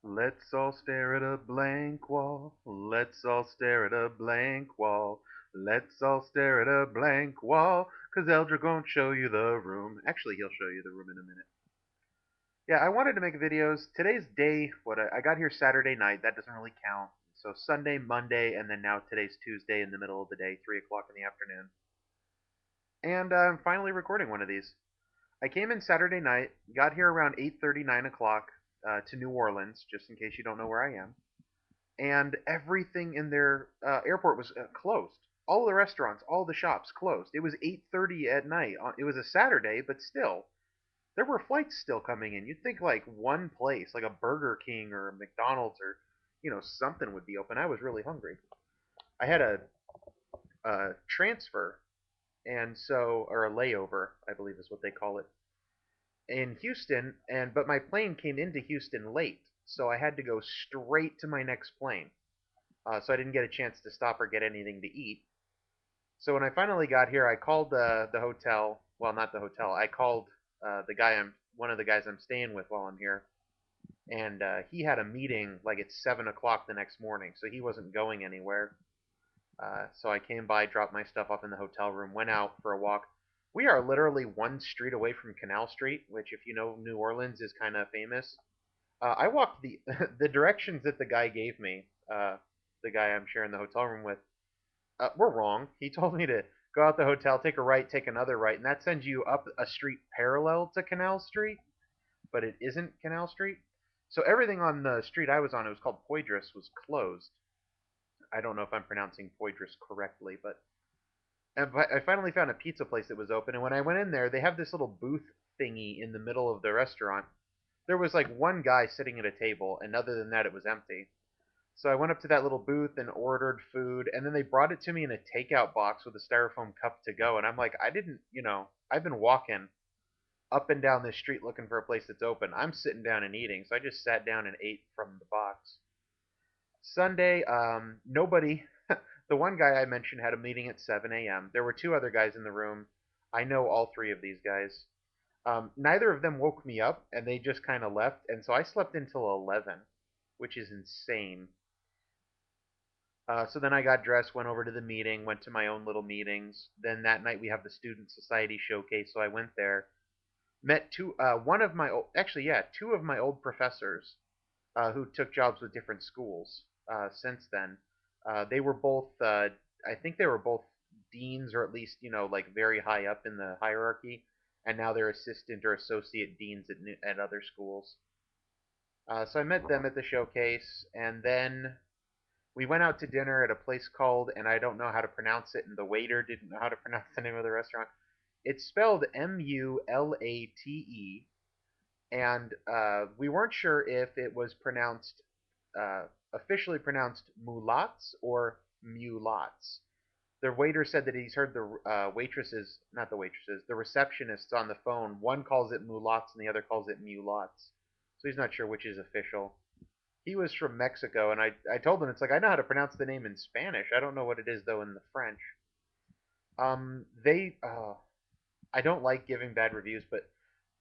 Let's all stare at a blank wall. Let's all stare at a blank wall. Let's all stare at a blank wall. 'Cause Eldrick won't show you the room. Actually, he'll show you the room in a minute. Yeah, I wanted to make videos. Today's day, I got here Saturday night. That doesn't really count. So Sunday, Monday, and then now today's Tuesday in the middle of the day, 3 o'clock in the afternoon. And I'm finally recording one of these. I came in Saturday night, got here around 8:30, 9 o'clock to New Orleans, just in case you don't know where I am. And everything in their airport was closed. All the restaurants, all the shops closed. It was 8:30 at night. It was a Saturday, but still, there were flights still coming in. You'd think like one place, like a Burger King or a McDonald's or something would be open. I was really hungry. I had a transfer, and so or a layover, I believe is what they call it, in Houston, and but my plane came into Houston late, so I had to go straight to my next plane. So I didn't get a chance to stop or get anything to eat. So when I finally got here, I called the hotel. Well, not the hotel. I called one of the guys I'm staying with while I'm here, and he had a meeting like at 7 o'clock the next morning, so he wasn't going anywhere. So I came by, dropped my stuff off in the hotel room, went out for a walk. We are literally one street away from Canal Street, which, if you know New Orleans, is kind of famous. I walked the the directions that the guy gave me, the guy I'm sharing the hotel room with, were wrong. He told me to go out the hotel, take a right, take another right, and that sends you up a street parallel to Canal Street, but it isn't Canal Street. So everything on the street I was on, it was called Poydras, was closed. I don't know if I'm pronouncing Poydras correctly, but I finally found a pizza place that was open, and when I went in there, they have this little booth thingy in the middle of the restaurant. There was like one guy sitting at a table, and other than that, it was empty. So I went up to that little booth and ordered food, and then they brought it to me in a takeout box with a styrofoam cup to go. And I'm like, I didn't, I've been walking up and down this street looking for a place that's open. I'm sitting down and eating, so I just sat down and ate from the box. Sunday, nobody. The one guy I mentioned had a meeting at 7 a.m. There were two other guys in the room. I know all three of these guys. Neither of them woke me up, and they just kind of left, and so I slept until 11, which is insane. So then I got dressed, went over to the meeting, went to my own little meetings. Then that night we have the Student Society showcase, so I went there. Met two of my old professors who took jobs with different schools since then. They were both, I think they were both deans, or at least like very high up in the hierarchy, and now they're assistant or associate deans at other schools. So I met them at the showcase, and then we went out to dinner at a place called, and I don't know how to pronounce it, and the waiter didn't know how to pronounce the name of the restaurant. It's spelled Mulate, and we weren't sure if it was pronounced, officially pronounced mulats or mulats. The waiter said that he's heard the waitresses, not the waitresses, the receptionists on the phone. One calls it mulats and the other calls it mulats. So he's not sure which is official. He was from Mexico, and I told him, it's like, I know how to pronounce the name in Spanish. I don't know what it is though in the French. They I don't like giving bad reviews, but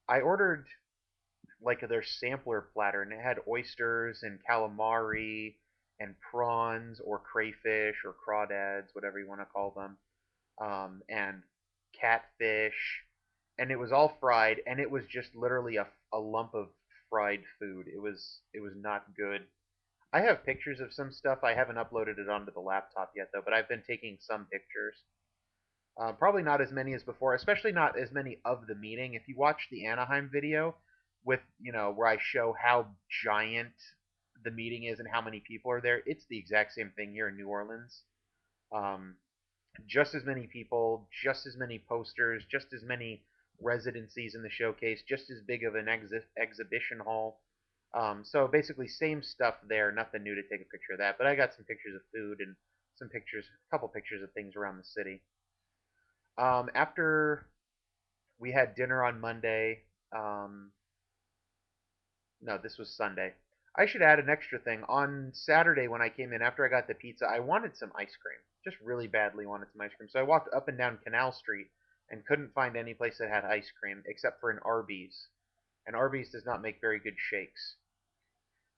I ordered like their sampler platter, and it had oysters and calamari and prawns or crayfish or crawdads, whatever you want to call them, and catfish, and it was all fried, and it was just literally a lump of fried food. It was not good. I have pictures of some stuff. I haven't uploaded it onto the laptop yet, though, but I've been taking some pictures. Probably not as many as before, especially not as many of the meeting. If you watch the Anaheim video with, where I show how giant the meeting is and how many people are there, it's the exact same thing here in New Orleans. Um, just as many people, just as many posters, just as many residencies in the showcase, just as big of an exhibition hall. So basically, same stuff there. Nothing new to take a picture of that. But I got some pictures of food and some pictures, a couple pictures of things around the city. After we had dinner on Monday, no, this was Sunday. I should add an extra thing. On Saturday, when I came in after I got the pizza, I wanted some ice cream. Just really badly wanted some ice cream. So I walked up and down Canal Street and couldn't find any place that had ice cream except for an Arby's. And Arby's does not make very good shakes.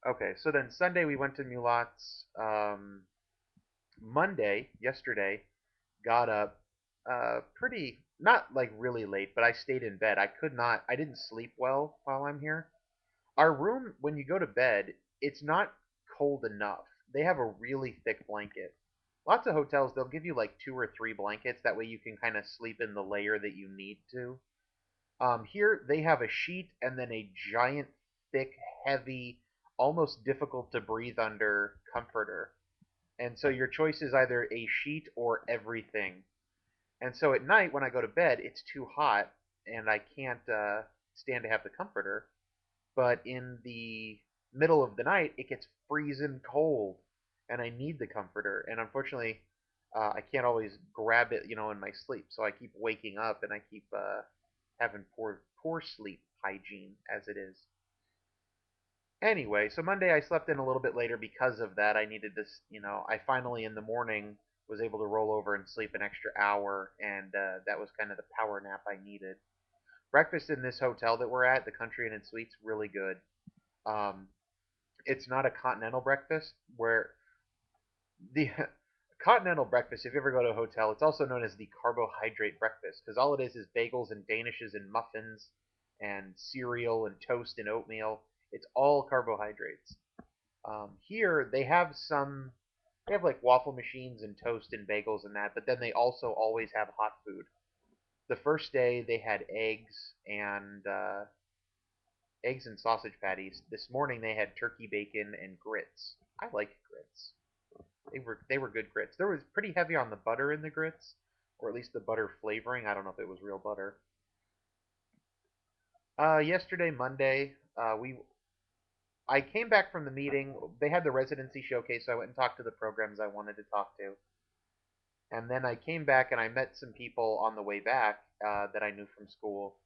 Okay, so then Sunday we went to Mulat's. Monday, yesterday, got up pretty, not like really late, but I stayed in bed. I didn't sleep well while I'm here. Our room, when you go to bed, it's not cold enough. They have a really thick blanket. Lots of hotels, they'll give you like two or three blankets. That way you can kind of sleep in the layer that you need to. Here, they have a sheet and then a giant, thick, heavy, almost difficult to breathe under comforter. And so your choice is either a sheet or everything. And so at night when I go to bed, it's too hot and I can't stand to have the comforter. But in the middle of the night, it gets freezing cold, and I need the comforter. And unfortunately, I can't always grab it, in my sleep. So I keep waking up, and I keep having poor sleep hygiene as it is. Anyway, so Monday I slept in a little bit later because of that. I needed this, I finally in the morning was able to roll over and sleep an extra hour, and that was kind of the power nap I needed. Breakfast in this hotel that we're at, the Country Inn and Suites, really good. Um, it's not a continental breakfast where the continental breakfast, if you ever go to a hotel, it's also known as the carbohydrate breakfast because all it is bagels and danishes and muffins and cereal and toast and oatmeal. It's all carbohydrates. Here they have like waffle machines and toast and bagels and that, but then they also always have hot food. The first day they had eggs and sausage patties. This morning they had turkey bacon and grits. I like grits. They were good grits. There was pretty heavy on the butter in the grits, or at least the butter flavoring. I don't know if it was real butter. Yesterday, Monday, we I came back from the meeting. They had the residency showcase, so I went and talked to the programs I wanted to talk to. And then I came back and I met some people on the way back that I knew from school.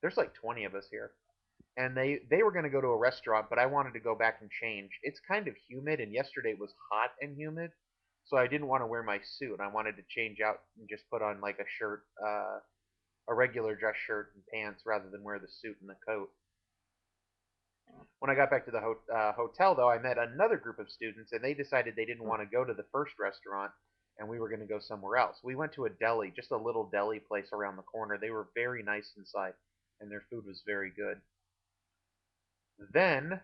There's like 20 of us here. And they were going to go to a restaurant, but I wanted to go back and change. It's kind of humid, and yesterday it was hot and humid, so I didn't want to wear my suit. I wanted to change out and just put on like a shirt, a regular dress shirt and pants, rather than wear the suit and the coat. When I got back to the hotel, though, I met another group of students, and they decided they didn't want to go to the first restaurant, and we were going to go somewhere else. We went to a deli, just a little deli place around the corner. They were very nice inside, and their food was very good. Then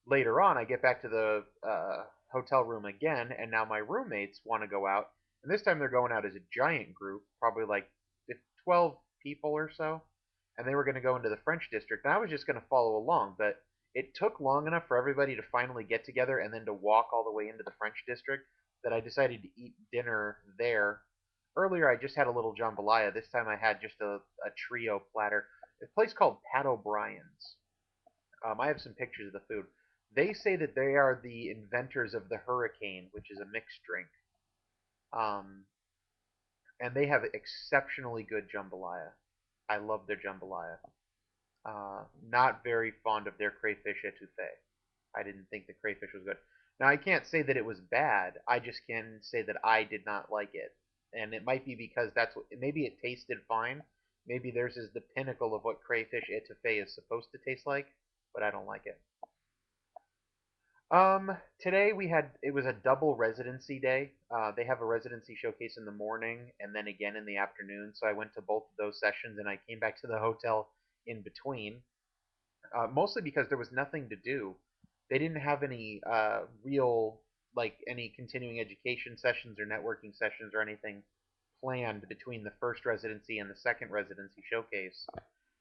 later on, I get back to the hotel room again, and now my roommates want to go out. And this time they're going out as a giant group, probably like 12 people or so. And they were going to go into the French district. And I was just going to follow along, but it took long enough for everybody to finally get together and then to walk all the way into the French district that I decided to eat dinner there. Earlier, I just had a little jambalaya. This time I had just a trio platter. A place called Pat O'Brien's. I have some pictures of the food. They say that they are the inventors of the Hurricane, which is a mixed drink. Um, and they have exceptionally good jambalaya. I love their jambalaya. Not very fond of their crayfish etouffee. I didn't think the crayfish was good. Now, I can't say that it was bad. I just can say that I did not like it. And it might be because maybe it tasted fine. Maybe theirs is the pinnacle of what crayfish etouffee is supposed to taste like, but I don't like it. Today it was a double residency day. They have a residency showcase in the morning and then again in the afternoon. So I went to both of those sessions and I came back to the hotel in between. Mostly because there was nothing to do. They didn't have any real like any continuing education sessions or networking sessions or anything planned between the first residency and the second residency showcase.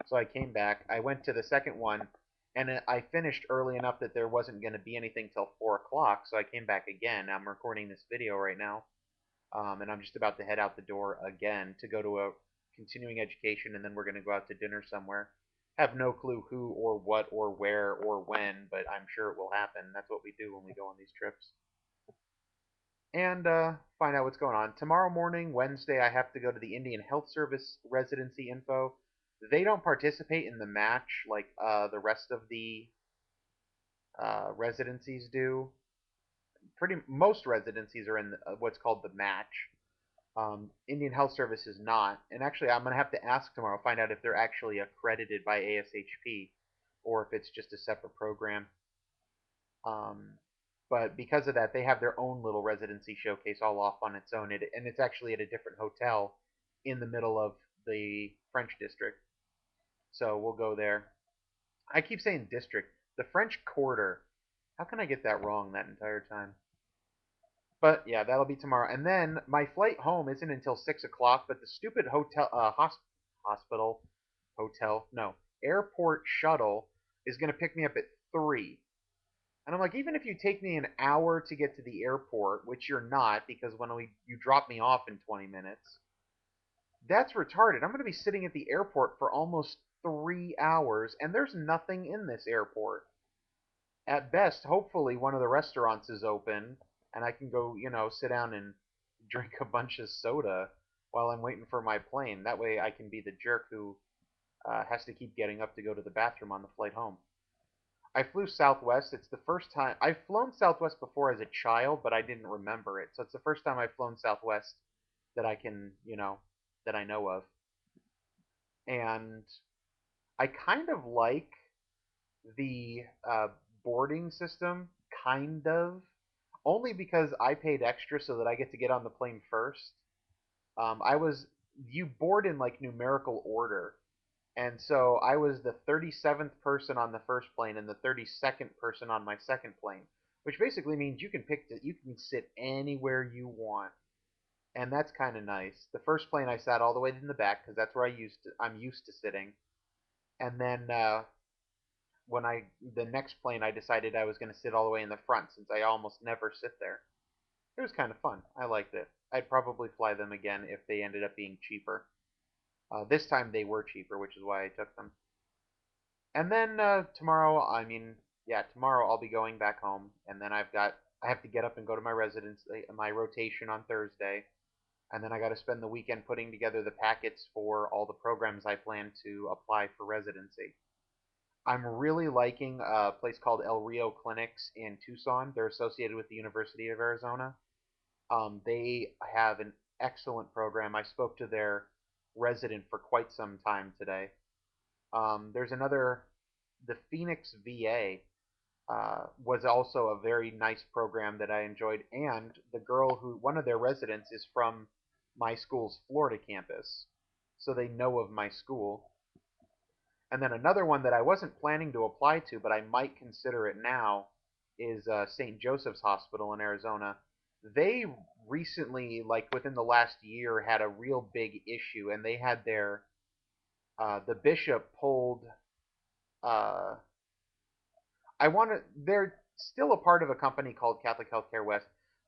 So I came back. I went to the second one, and I finished early enough that there wasn't going to be anything till 4 o'clock. So I came back again. I'm recording this video right now, and I'm just about to head out the door again to go to a continuing education, and then we're going to go out to dinner somewhere. Have no clue who or what or where or when, but I'm sure it will happen. That's what we do when we go on these trips. And find out what's going on. Tomorrow morning, Wednesday, I have to go to the Indian Health Service residency info. They don't participate in the match like the rest of the residencies do. Pretty most residencies are in what's called the match. Indian Health Service is not, and actually, I'm gonna have to ask tomorrow, find out if they're actually accredited by ASHP or if it's just a separate program. Um, but because of that, they have their own little residency showcase all off on its own, and it's actually at a different hotel in the middle of the French district. So we'll go there. I keep saying district. The French Quarter. How can I get that wrong that entire time? But yeah, that'll be tomorrow. And then my flight home isn't until 6 o'clock. But the stupid hospital, hotel, no, airport shuttle is gonna pick me up at 3. And I'm like, even if you take me an hour to get to the airport, which you're not, because you drop me off in 20 minutes, that's retarded. I'm gonna be sitting at the airport for almost 3 hours, and there's nothing in this airport. At best, hopefully one of the restaurants is open and I can go, sit down and drink a bunch of soda while I'm waiting for my plane. That way I can be the jerk who has to keep getting up to go to the bathroom on the flight home. I flew Southwest. It's the first time I've flown Southwest before as a child, but I didn't remember it. So it's the first time I've flown Southwest that I can, that I know of. And I kind of like the boarding system, kind of, only because I paid extra so that I get to get on the plane first. I was You board in like numerical order, and so I was the 37th person on the first plane and the 32nd person on my second plane, which basically means you can sit anywhere you want, and that's kind of nice. The first plane I sat all the way in the back because that's where I'm used to sitting, and then the next plane I decided I was going to sit all the way in the front since I almost never sit there. It was kind of fun. I liked it. I'd probably fly them again if they ended up being cheaper. This time they were cheaper, which is why I took them. And then tomorrow, yeah, tomorrow I'll be going back home, and then I have to get up and go to my residence, my rotation on Thursday, and then I got to spend the weekend putting together the packets for all the programs I plan to apply for residency. I'm really liking a place called El Rio Clinics in Tucson. They're associated with the University of Arizona. They have an excellent program. I spoke to their resident for quite some time today. There's another, the Phoenix VA was also a very nice program that I enjoyed, and one of their residents is from my school's Florida campus, so they know of my school. And then another one that I wasn't planning to apply to, but I might consider it now, is St. Joseph's Hospital in Arizona. They recently, like within the last year, had a real big issue, and they had the bishop pulled. Uh, They're still a part of a company called Catholic Healthcare West,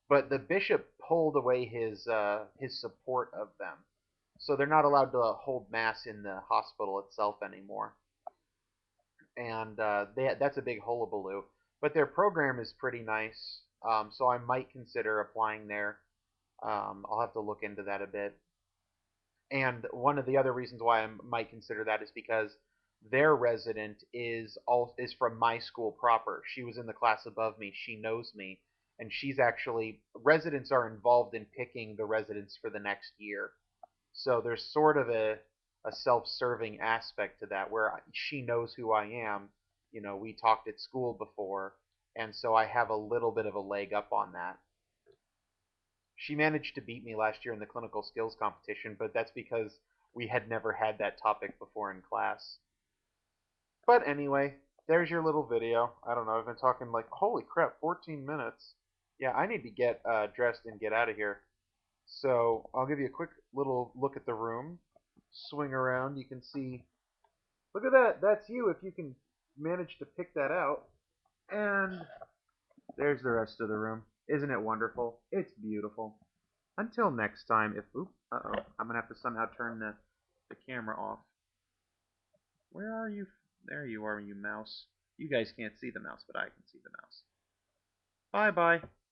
but the bishop pulled away his support of them, so they're not allowed to hold mass in the hospital itself anymore, and that's a big hullabaloo. But their program is pretty nice, so I might consider applying there. I'll have to look into that a bit. And one of the other reasons why I might consider that is because their resident is from my school proper. She was in the class above me. She knows me, and she's actually residents are involved in picking the residents for the next year. So there's sort of a self-serving aspect to that where she knows who I am. We talked at school before, and so I have a little bit of a leg up on that. She managed to beat me last year in the clinical skills competition, but that's because we had never had that topic before in class. But anyway, there's your little video. I don't know, I've been talking like, holy crap, 14 minutes. Yeah, I need to get dressed and get out of here. So I'll give you a quick little look at the room. Swing around, you can see. Look at that. That's you if you can manage to pick that out. And there's the rest of the room. Isn't it wonderful? It's beautiful. Until next time, uh-oh, I'm gonna have to somehow turn the camera off. Where are you? There you are, you mouse. You guys can't see the mouse, but I can see the mouse. Bye-bye.